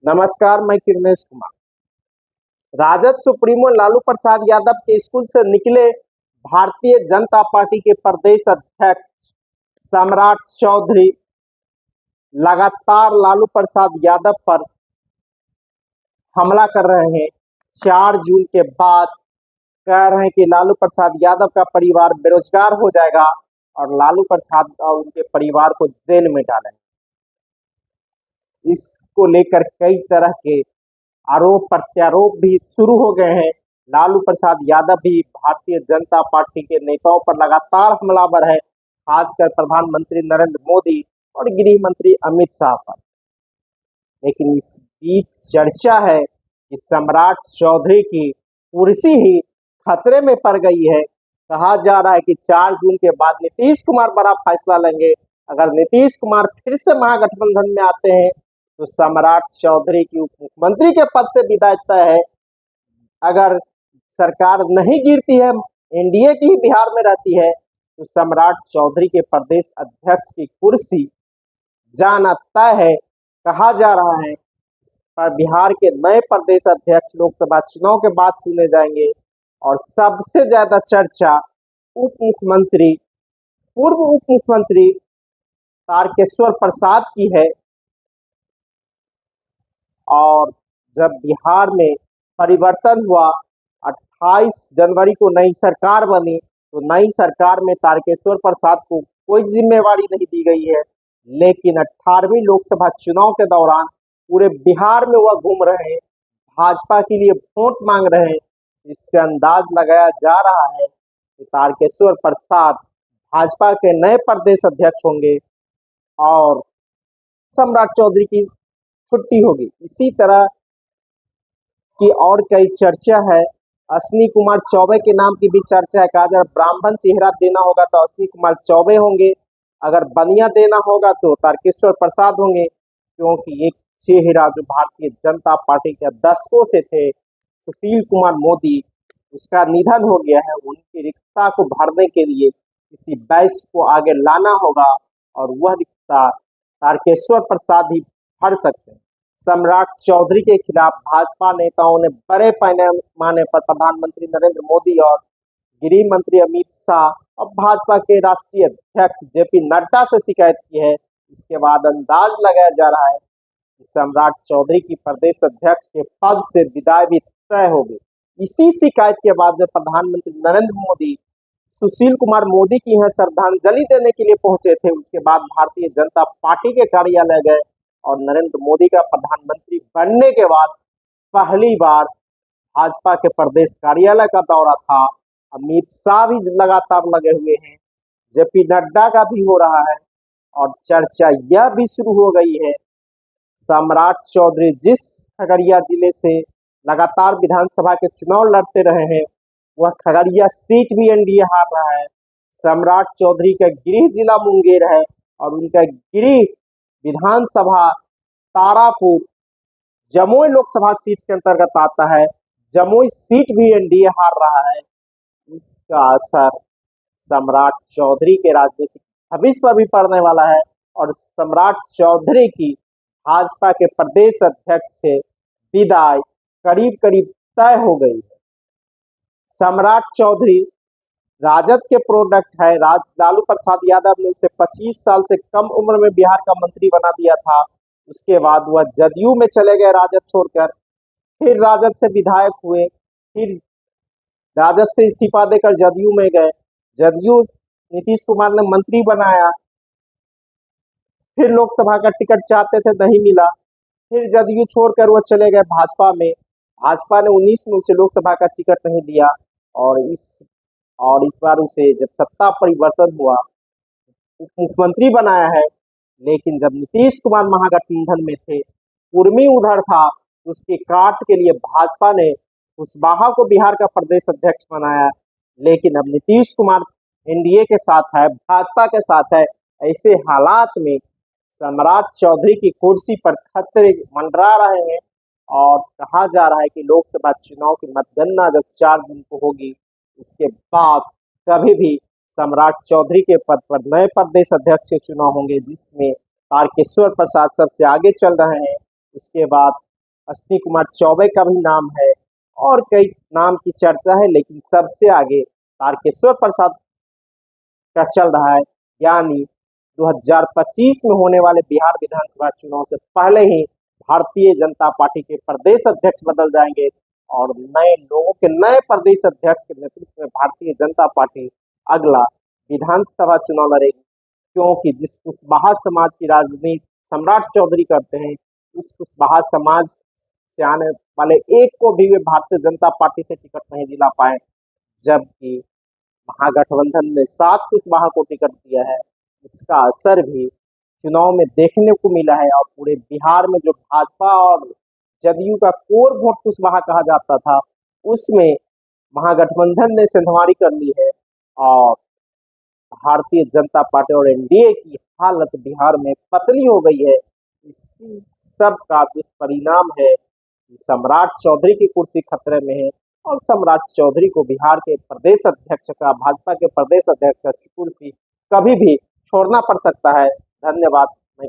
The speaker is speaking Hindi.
नमस्कार, मैं किरनेश कुमार। राजद सुप्रीमो लालू प्रसाद यादव के स्कूल से निकले भारतीय जनता पार्टी के प्रदेश अध्यक्ष सम्राट चौधरी लगातार लालू प्रसाद यादव पर हमला कर रहे हैं। 4 जून के बाद कह रहे हैं कि लालू प्रसाद यादव का परिवार बेरोजगार हो जाएगा और लालू प्रसाद और उनके परिवार को जेल में डालेंगे। इसको लेकर कई तरह के आरोप प्रत्यारोप भी शुरू हो गए हैं। लालू प्रसाद यादव भी भारतीय जनता पार्टी के नेताओं पर लगातार हमलावर है, खासकर प्रधानमंत्री नरेंद्र मोदी और गृह मंत्री अमित शाह पर। लेकिन इस बीच चर्चा है कि सम्राट चौधरी की कुर्सी ही खतरे में पड़ गई है। कहा जा रहा है कि 4 जून के बाद नीतीश कुमार बड़ा फैसला लेंगे। अगर नीतीश कुमार फिर से महागठबंधन में आते हैं तो सम्राट चौधरी की उप मुख्यमंत्री के पद से विदाई तय है। अगर सरकार नहीं गिरती है, एनडीए की ही बिहार में रहती है, तो सम्राट चौधरी के प्रदेश अध्यक्ष की कुर्सी जाना तय है। कहा जा रहा है पर बिहार के नए प्रदेश अध्यक्ष लोकसभा चुनाव के बाद चुने जाएंगे। और सबसे ज्यादा चर्चा उप मुख्यमंत्री, पूर्व उप मुख्यमंत्री तारकेश्वर प्रसाद की है। और जब बिहार में परिवर्तन हुआ, 28 जनवरी को नई सरकार बनी, तो नई सरकार में तारकेश्वर प्रसाद को कोई जिम्मेवारी नहीं दी गई है। लेकिन 18वीं लोकसभा चुनाव के दौरान पूरे बिहार में वह घूम रहे हैं, भाजपा के लिए वोट मांग रहे हैं। इससे अंदाज लगाया जा रहा है कि तारकेश्वर प्रसाद भाजपा के नए प्रदेश अध्यक्ष होंगे और सम्राट चौधरी की छुट्टी होगी। इसी तरह की और कई चर्चा है। अश्विनी कुमार चौबे के नाम की भी चर्चा है। कहा अगर ब्राह्मण चेहरा देना होगा तो अश्विनी कुमार चौबे होंगे, अगर बनिया देना होगा तो तारकेश्वर प्रसाद होंगे, क्योंकि एक चेहरा जो भारतीय जनता पार्टी के दशकों से थे, सुशील कुमार मोदी, उसका निधन हो गया है। उनकी रिक्तता को भरने के लिए किसी वैश्य को आगे लाना होगा और वह रिक्तता तारकेश्वर प्रसाद ही भर सकते हैं। सम्राट चौधरी के खिलाफ भाजपा नेताओं ने बड़े पैमाने पर प्रधानमंत्री नरेंद्र मोदी और गृह मंत्री अमित शाह और भाजपा के राष्ट्रीय अध्यक्ष जेपी नड्डा से शिकायत की है। इसके बाद अंदाज लगाया जा रहा है कि सम्राट चौधरी की प्रदेश अध्यक्ष के पद से विदाई भी तय होगी। इसी शिकायत के बाद जब प्रधानमंत्री नरेंद्र मोदी सुशील कुमार मोदी की यहाँ श्रद्धांजलि देने के लिए पहुंचे थे, उसके बाद भारतीय जनता पार्टी के कार्यालय गए और नरेंद्र मोदी का प्रधानमंत्री बनने के बाद पहली बार भाजपा के प्रदेश कार्यालय का दौरा था। अमित शाह भी लगातार लगे हुए हैं, जेपी नड्डा का भी हो रहा है और चर्चा यह भी शुरू हो गई है सम्राट चौधरी जिस खगड़िया जिले से लगातार विधानसभा के चुनाव लड़ते रहे हैं, वह खगड़िया सीट भी एनडीए हार रहा है। सम्राट चौधरी का गृह जिला मुंगेर है और उनका गृह विधानसभा तारापुर जमुई लोकसभा सीट के अंतर्गत आता है। जमुई सीट भी एनडीए हार रहा है। इसका असर सम्राट चौधरी के राजनीतिक भविष्य पर भी पड़ने वाला है और सम्राट चौधरी की भाजपा के प्रदेश अध्यक्ष से विदाई करीब करीब तय हो गई है। सम्राट चौधरी राजद के प्रोडक्ट है। लालू प्रसाद यादव ने उसे 25 साल से कम उम्र में बिहार का मंत्री बना दिया था। उसके बाद वह जदयू में चले गए राजद छोड़कर, फिर राजद से विधायक हुए, फिर राजद से इस्तीफा देकर जदयू में गए। जदयू नीतीश कुमार ने मंत्री बनाया, फिर लोकसभा का टिकट चाहते थे, नहीं मिला, फिर जदयू छोड़कर वो चले गए भाजपा में। भाजपा ने 19 में उसे लोकसभा का टिकट नहीं दिया और इस बार उसे जब सत्ता परिवर्तन हुआ उप मुख्यमंत्री बनाया है। लेकिन जब नीतीश कुमार महागठबंधन में थे, कुर्मी उधर था, उसके काट के लिए भाजपा ने कुशवाहा को बिहार का प्रदेश अध्यक्ष बनाया। लेकिन अब नीतीश कुमार एनडीए के साथ है, भाजपा के साथ है। ऐसे हालात में सम्राट चौधरी की कुर्सी पर खतरे मंडरा रहे हैं और कहा जा रहा है कि लोकसभा चुनाव की मतगणना जब 4 जून को होगी, उसके बाद कभी भी सम्राट चौधरी के पद पर नए प्रदेश अध्यक्ष के चुनाव होंगे, जिसमें तारकेश्वर प्रसाद सबसे आगे चल रहे हैं। उसके बाद अश्विनी कुमार चौबे का भी नाम है और कई नाम की चर्चा है, लेकिन सबसे आगे तारकेश्वर प्रसाद का चल रहा है। यानी 2025 में होने वाले बिहार विधानसभा चुनाव से पहले ही भारतीय जनता पार्टी के प्रदेश अध्यक्ष बदल जाएंगे और नए लोगों के नए प्रदेश अध्यक्ष के नेतृत्व में भारतीय जनता पार्टी अगला विधानसभा चुनाव लड़ेगी। क्योंकि जिस कुशवाहा समाज की राजनीति सम्राट चौधरी करते हैं, उस कुशवाहा समाज से आने वाले एक को भी वे भारतीय जनता पार्टी से टिकट नहीं दिला पाए, जबकि महागठबंधन ने 7 कुशवाहा को टिकट दिया है। इसका असर भी चुनाव में देखने को मिला है और पूरे बिहार में जो भाजपा और जदयू का कोर वोट कुशवाहा कहा जाता था, उसमें महागठबंधन ने सेंधमारी कर ली है और भारतीय जनता पार्टी और एनडीए की हालत बिहार में पतली हो गई है। इसी सब का दुष्परिणाम है कि सम्राट चौधरी की कुर्सी खतरे में है और सम्राट चौधरी को बिहार के प्रदेश अध्यक्ष का, भाजपा के प्रदेश अध्यक्ष का कुर्सी कभी भी छोड़ना पड़ सकता है। धन्यवाद। मैं